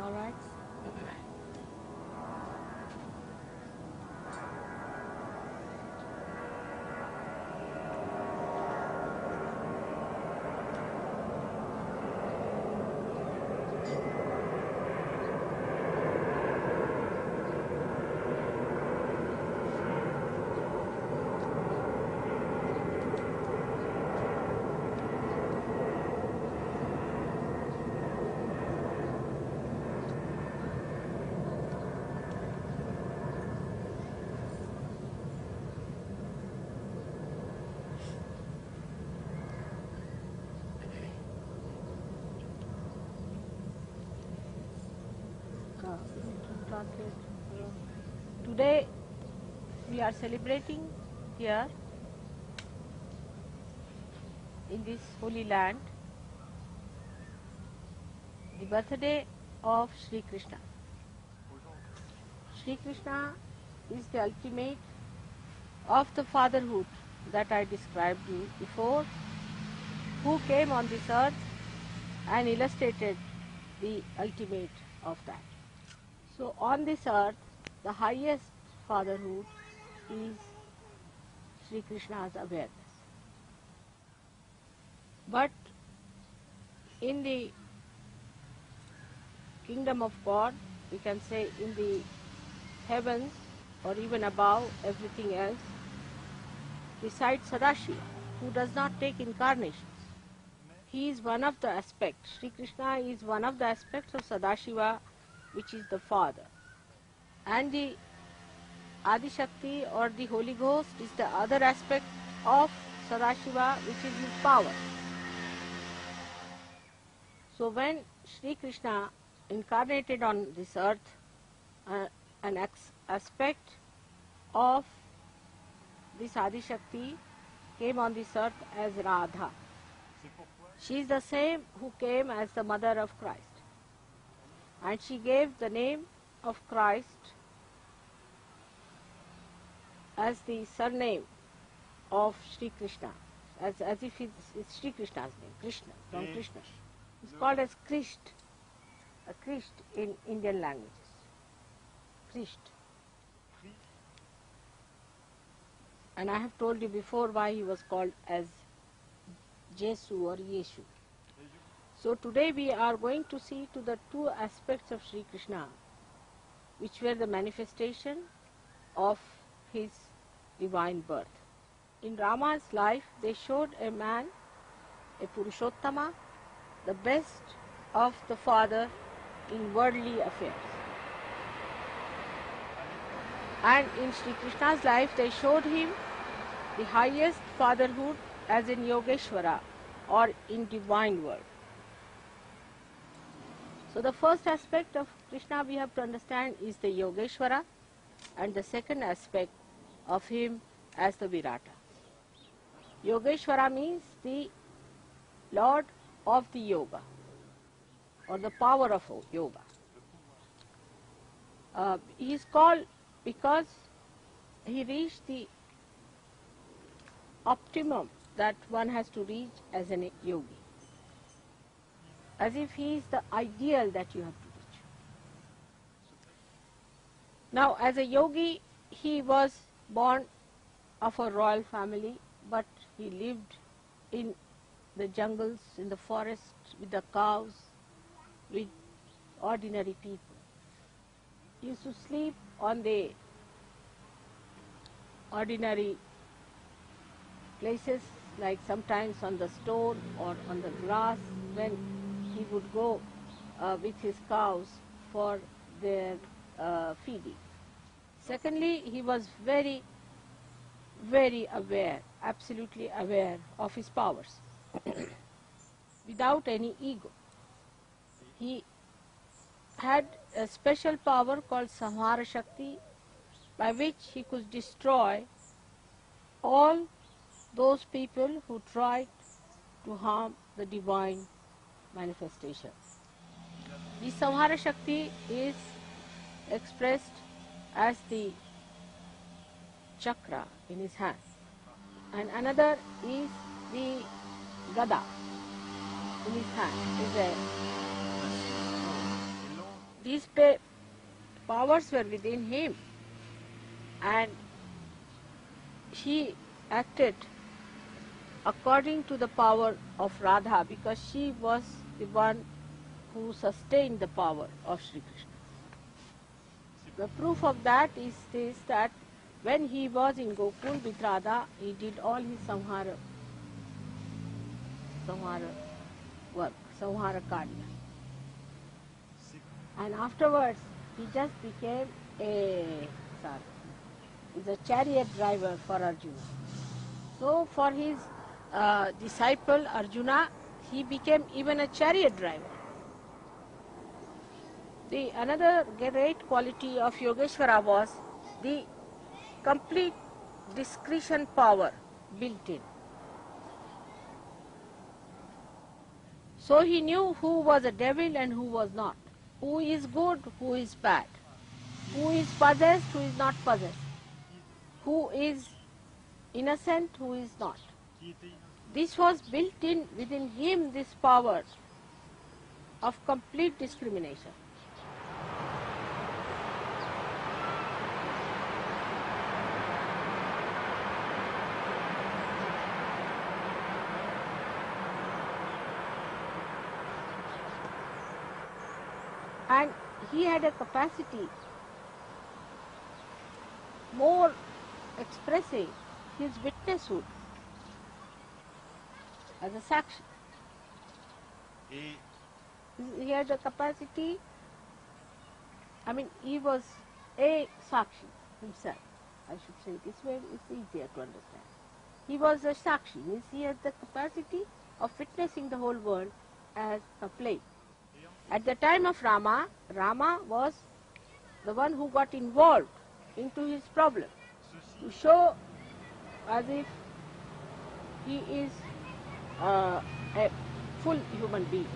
All right. Today we are celebrating here in this holy land the birthday of Sri Krishna. Sri Krishna is the ultimate of the fatherhood that I described you before, who came on this earth and illustrated the ultimate of that. So on this earth, the highest fatherhood is Sri Krishna's awareness. But in the kingdom of God, we can say in the heavens or even above everything else, besides Sadashiva, who does not take incarnations. He is one of the aspects. Sri Krishna is one of the aspects of Sadashiva, which is the Father. And the Adi Shakti or the Holy Ghost is the other aspect of Sadashiva, which is his power. So when Sri Krishna incarnated on this earth, an aspect of this Adi Shakti came on this earth as Radha. She is the same who came as the mother of Christ. And she gave the name of Christ as the surname of Sri Krishna, as if it's Sri Krishna's name, Krishna, from Krishna. It's called as Krisht, a Krisht in Indian languages. Krisht. And I have told you before why he was called as Jesu or Yeshu. So today we are going to see to the two aspects of Sri Krishna, which were the manifestation of his divine birth. In Rama's life, they showed a man, a Purushottama, the best of the father in worldly affairs. And in Sri Krishna's life, they showed him the highest fatherhood as in Yogeshwara or in divine world. So the first aspect of Krishna we have to understand is the Yogeshwara, and the second aspect of him as the Virata. Yogeshwara means the Lord of the Yoga or the power of Yoga. He is called because he reached the optimum that one has to reach as a yogi. As if he is the ideal that you have to reach. Now, as a yogi, he was born of a royal family, but he lived in the jungles, in the forest, with the cows, with ordinary people. He used to sleep on the ordinary places, like sometimes on the stone or on the grass, when he would go with his cows for their feeding. Secondly, he was very, very aware, absolutely aware of his powers, without any ego. He had a special power called Samhara Shakti, by which he could destroy all those people who tried to harm the divine manifestation. The Samhara Shakti is expressed as the chakra in his hand, and another is the gada in his hand. Is a these powers were within him, and he acted according to the power of Radha, because she was the one who sustained the power of Sri Krishna. The proof of that is this, that when he was in Gokul with Radha, he did all his samhara work, samhara karya. And afterwards, he just became a chariot driver for Arjuna. So for his disciple Arjuna, he became even a chariot driver. The another great quality of Yogeshwara was the complete discretion power built in. So he knew who was a devil and who was not, who is good, who is bad, who is possessed, who is not possessed, who is innocent, who is not. This was built in within him, this power of complete discrimination. And he had a capacity more expressing his witnesshood as a sakshi. He had a capacity, he was a sakshi himself. I should say this way, it's easier to understand. He was a sakshi, means he had the capacity of witnessing the whole world as a play. At the time of Rama, Rama was the one who got involved into his problem, to show as if he is a full human being,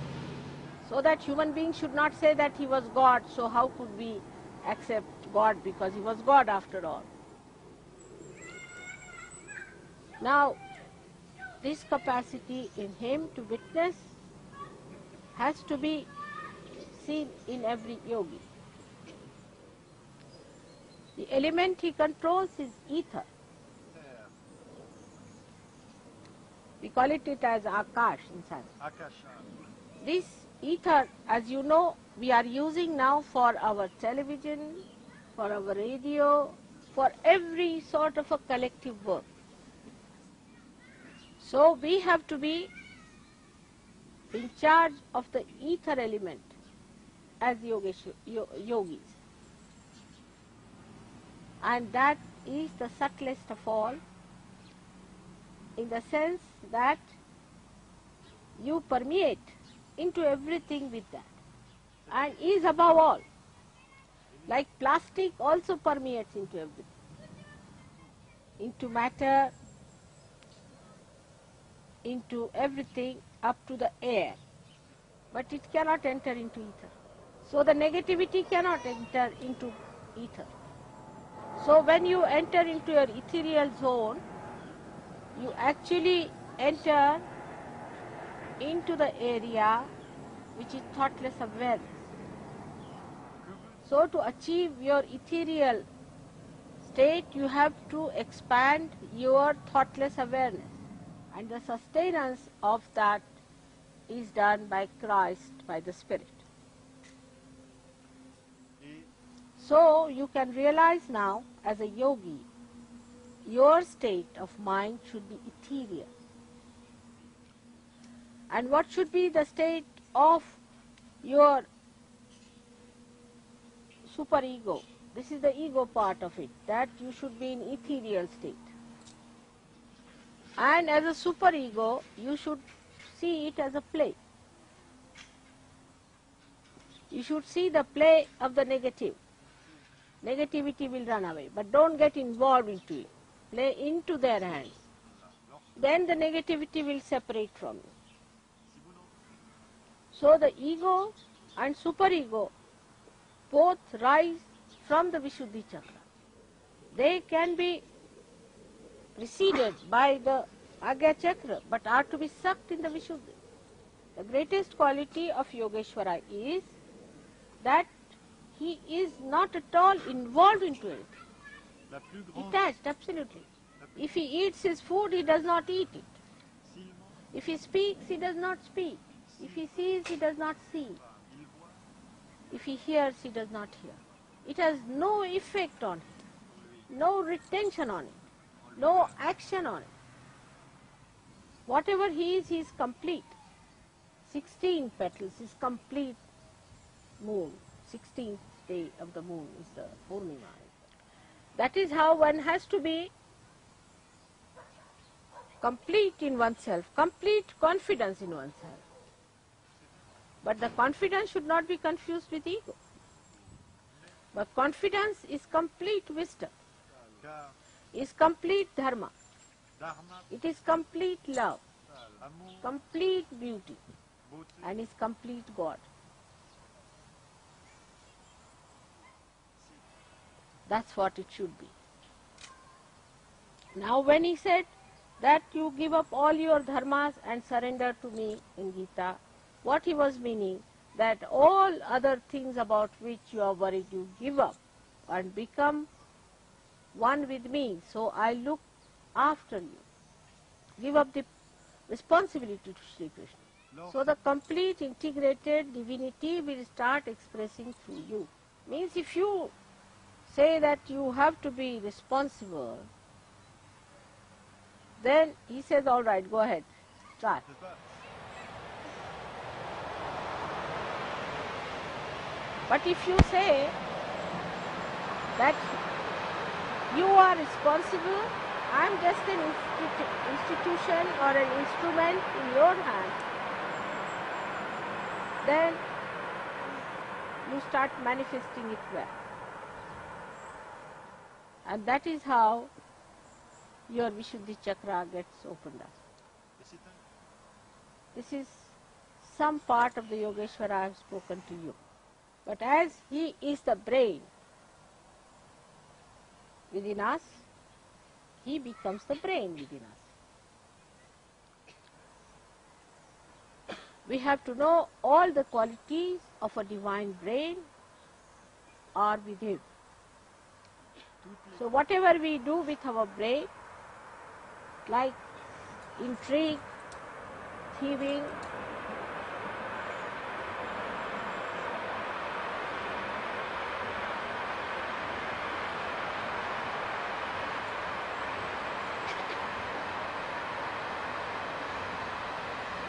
so that human beings should not say that he was God, so how could we accept God, because he was God after all. Now, this capacity in him to witness has to be seen in every yogi. The element he controls is ether. We call it as Akash in Sanskrit. This ether, as you know, we are using now for our television, for our radio, for every sort of a collective work. So we have to be in charge of the ether element as yogis. And that is the subtlest of all, in the sense that you permeate into everything with that, and is above all. Like plastic also permeates into everything, into matter, into everything, up to the air, but it cannot enter into ether. So the negativity cannot enter into ether. So when you enter into your ethereal zone, you actually enter into the area which is thoughtless awareness. So to achieve your ethereal state, you have to expand your thoughtless awareness, and the sustenance of that is done by Christ, by the Spirit. So you can realize now, as a yogi, your state of mind should be ethereal. And what should be the state of your superego? This is the ego part of it, that you should be in ethereal state. And as a superego, you should see it as a play. You should see the play of the negative. Negativity will run away, but don't get involved into it. Play into their hands. Then the negativity will separate from you. So the ego and superego both rise from the Vishuddhi Chakra. They can be preceded by the Agya Chakra, but are to be sucked in the Vishuddhi. The greatest quality of Yogeshwara is that he is not at all involved into it. La plus grande, Detached, absolutely. la plus If he eats his food, he does not eat it. s'il mange, If he speaks, he does not speak. If he sees, he does not see. il voit If he hears, he does not hear. It has no effect on him, en lui, no retention on it, en lui. no action on it. Whatever he is complete. 16 petals is complete moon. 16th day of the moon is the Purnima. That is how one has to be complete in oneself, complete confidence in oneself. But the confidence should not be confused with ego. But confidence is complete wisdom, Car is complete dharma, dharma, it is complete love, amour, complete beauty, beauté, and is complete God. That's what it should be. Now when he said that you give up all your dharmas and surrender to me in Gita, what he was meaning, that all other things about which you are worried you give up and become one with me, so I look after you. Give up the responsibility to Sri Krishna. lorsque So the complete integrated divinity will start expressing through you. Means if you say that you have to be responsible, then he says, all right, go ahead, start. n'est-ce pas, But if you say that you are responsible, I am just an institution or an instrument in your hand, then you start manifesting it well. And that is how your Vishuddhi Chakra gets opened up. et c'est un This is some part of the Yogeshwara I have spoken to you. But as he is the brain within us, he becomes the brain within us. We have to know all the qualities of a divine brain are with him. toutes les So whatever we do with our brain, like intrigue, thieving,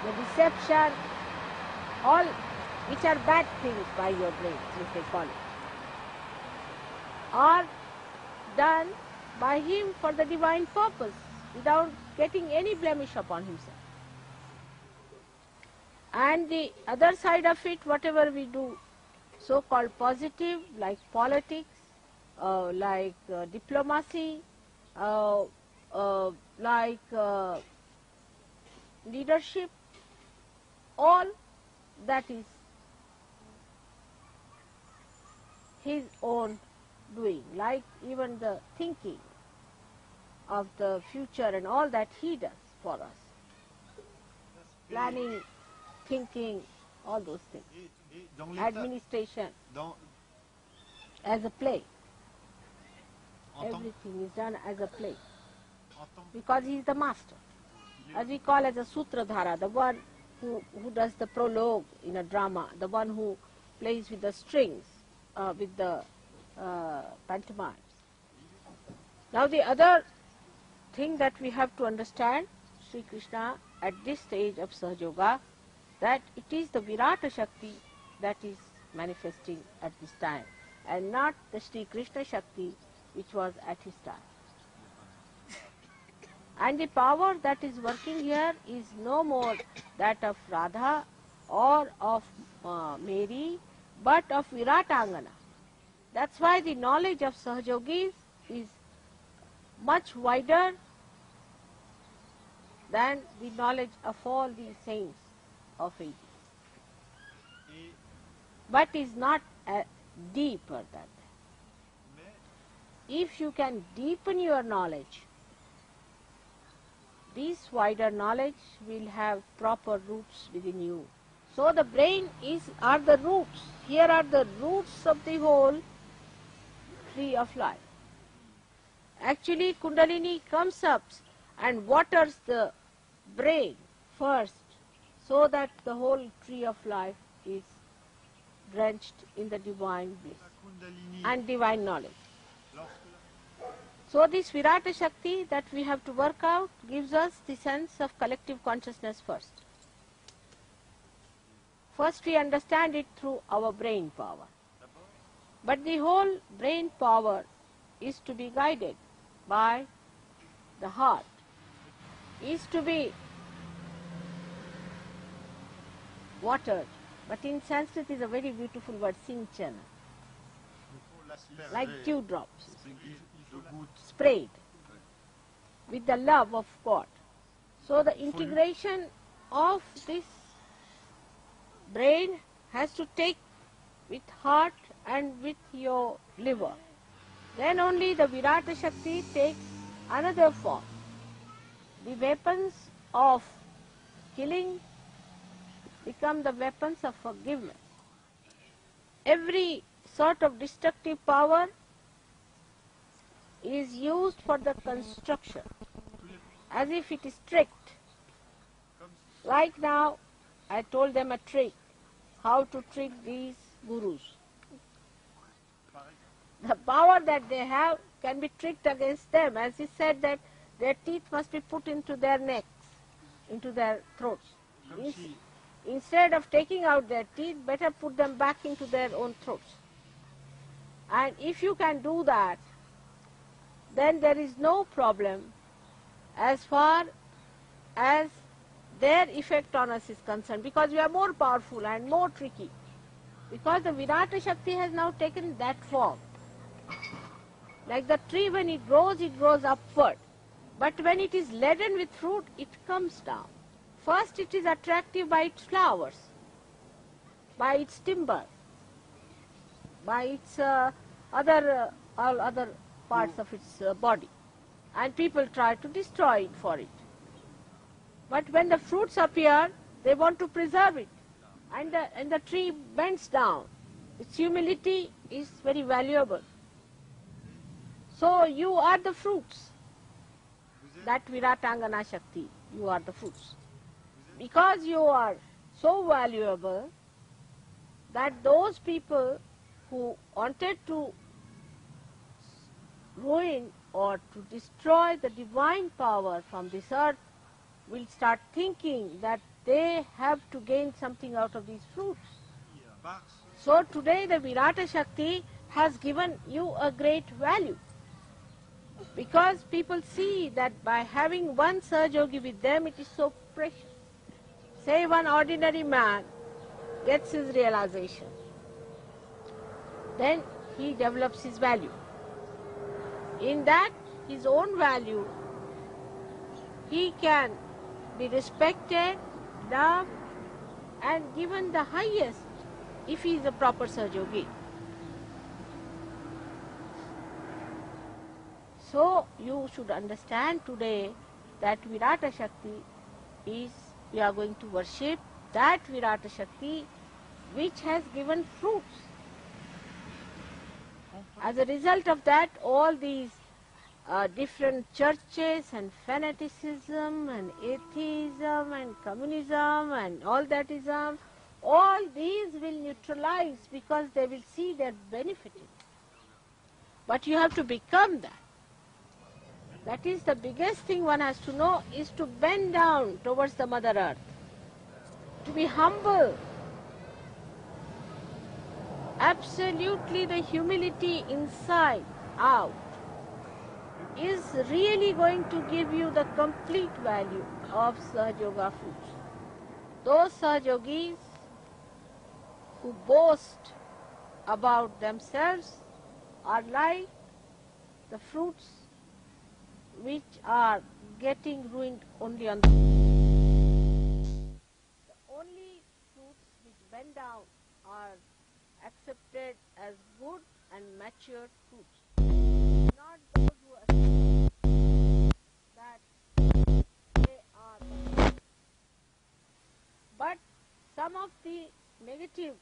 the deception, all which are bad things by your brain, if they call it, are done by him for the divine purpose without getting any blemish upon himself. And the other side of it, whatever we do, so-called positive, like politics, like diplomacy, like leadership, all that is his own doing, like even the thinking of the future and all that he does for us, planning, thinking, all those things, et dans l'état, administration, dans, as a play. en tant Everything is done as a play en tant because he is the master, as we call as a sutradhara, the one who does the prologue in a drama, the one who plays with the strings, with the pantomimes. Now the other thing that we have to understand, Sri Krishna at this stage of Sahaja Yoga, that it is the Virata Shakti that is manifesting at this time, and not the Sri Krishna Shakti which was at his time. And the power that is working here is no more that of Radha or of Mary, but of Viratangana. That's why the knowledge of Sahajogis is much wider than the knowledge of all the saints of ages, et but is not deeper than that. mais If you can deepen your knowledge, this wider knowledge will have proper roots within you. So the brain are the roots. Here are the roots of the whole tree of life. Actually, Kundalini comes up and waters the brain first, so that the whole tree of life is drenched in the divine bliss La Kundalini, and divine knowledge. lorsque So this Virata Shakti that we have to work out gives us the sense of collective consciousness first. First we understand it through our brain power. But the whole brain power is to be guided by the heart, is to be watered. But in Sanskrit is a very beautiful word, sinchana, il faut l'asperger, like dewdrops, de gouttes. sprayed with the love of God. So the integration of this brain has to take with heart and with your liver. Then only the Virata Shakti takes another form. The weapons of killing become the weapons of forgiveness. Every sort of destructive power is used for the construction, as if it is tricked. Like now, I told them a trick, how to trick these gurus. The power that they have can be tricked against them, as he said that their teeth must be put into their necks, into their throats. Comme si Instead of taking out their teeth, better put them back into their own throats. And if you can do that, then there is no problem as far as their effect on us is concerned, because we are more powerful and more tricky. Because the Virata Shakti has now taken that form. Like the tree, when it grows upward. But when it is laden with fruit, it comes down. First it is attractive by its flowers, by its timber, by its all other parts of its body. And people try to destroy it for it. But when the fruits appear, they want to preserve it. And the tree bends down. Its humility is very valuable. So you are the fruits. That Viratangana Shakti, you are the fruits. Because you are so valuable that those people who wanted to ruin or to destroy the divine power from this earth will start thinking that they have to gain something out of these fruits. Bach, So today the Virata Shakti has given you a great value. Because people see that by having one Sahaja with them, it is so precious. Say one ordinary man gets his realization, then he develops his value. In that, his own value, he can be respected, loved, and given the highest if he is a proper Sahaja. So you should understand today that Virata Shakti is, we are going to worship that Virata Shakti which has given fruits. As a result of that, all these different churches and fanaticism and atheism and communism and all that ism, all these will neutralize because they will see their benefit in it. But you have to become that. That is the biggest thing one has to know, is to bend down towards the Mother Earth, to be humble. Absolutely the humility inside out is really going to give you the complete value of Sahaja Yoga fruits. Those Sahaja Yogis who boast about themselves are like the fruits which are getting ruined only on the only fruits which bend down are accepted as good and mature fruits, not those who accept that they are the fruits. But some of the negative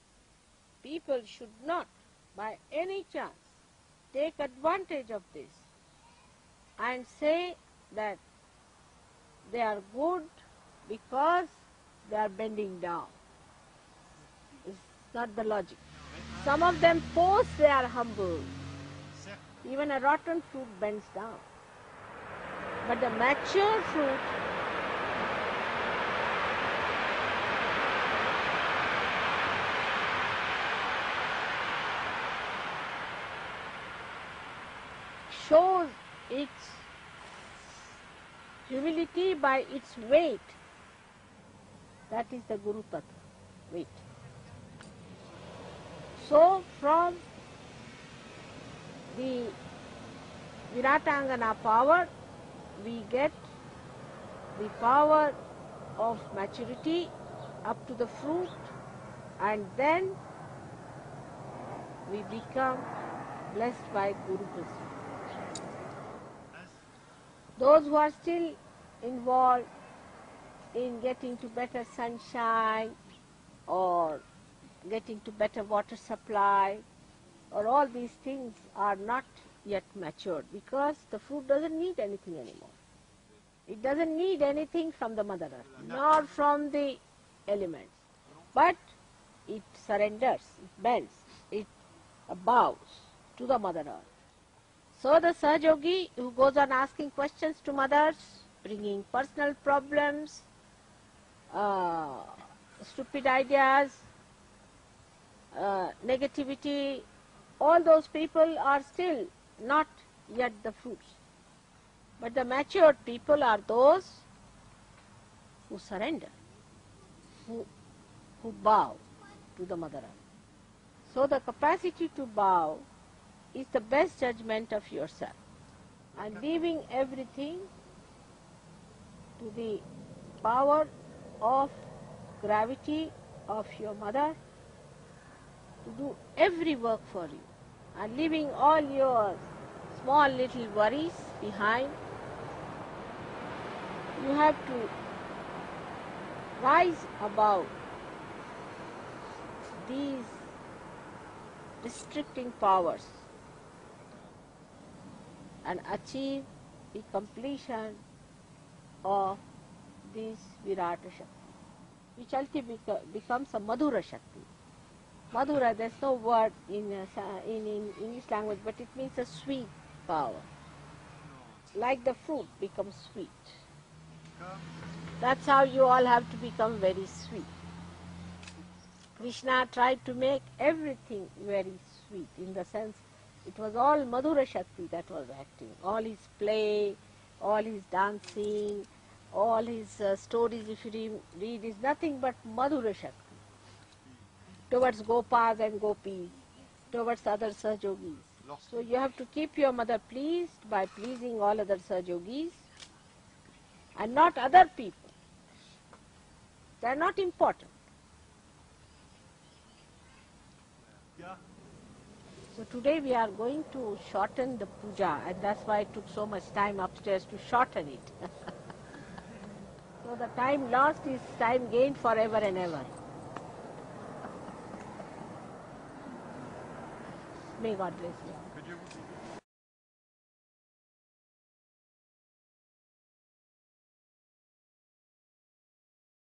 people should not, by any chance, take advantage of this and say that they are good because they are bending down. It's not the logic. Some of them pose they are humble. Certes, Even a rotten fruit bends down. But the mature fruit shows its humility by its weight. That is the Guru Tattva, weight. So from the Viratangana power, we get the power of maturity up to the fruit, and then we become blessed by Guru Prasad. as Those who are still involved in getting to better sunshine or getting to better water supply or all these things are not yet matured because the fruit doesn't need anything anymore. It doesn't need anything from the Mother Earth nor from the elements, but it surrenders, it bends, it bows to the Mother Earth. So the Sahajogi who goes on asking questions to mothers, bringing personal problems, stupid ideas, negativity, all those people are still not yet the fruits. But the matured people are those who surrender, who bow to the Mother Earth. So the capacity to bow is the best judgment of yourself, and leaving everything to the power of gravity of your mother to do every work for you, and leaving all your small little worries behind. You have to rise above these restricting powers and achieve the completion of this Virata Shakti, which ultimately becomes a Madhura Shakti. Madhura, there's no word in English language, but it means a sweet power. Like the fruit becomes sweet. comme That's how you all have to become very sweet. Krishna tried to make everything very sweet, in the sense it was all Madhura Shakti that was acting. All his play, all his dancing, all his stories, if you read, is nothing but Madhura Shakti towards Gopas and Gopis, towards other Sahajogis. So you have to keep your mother pleased by pleasing all other Sahajogis and not other people. They are not important. yeah, So today we are going to shorten the puja, and that's why it took so much time upstairs to shorten it. So the time lost is time gained forever and ever. May God bless you. que Dieu vous bénisse.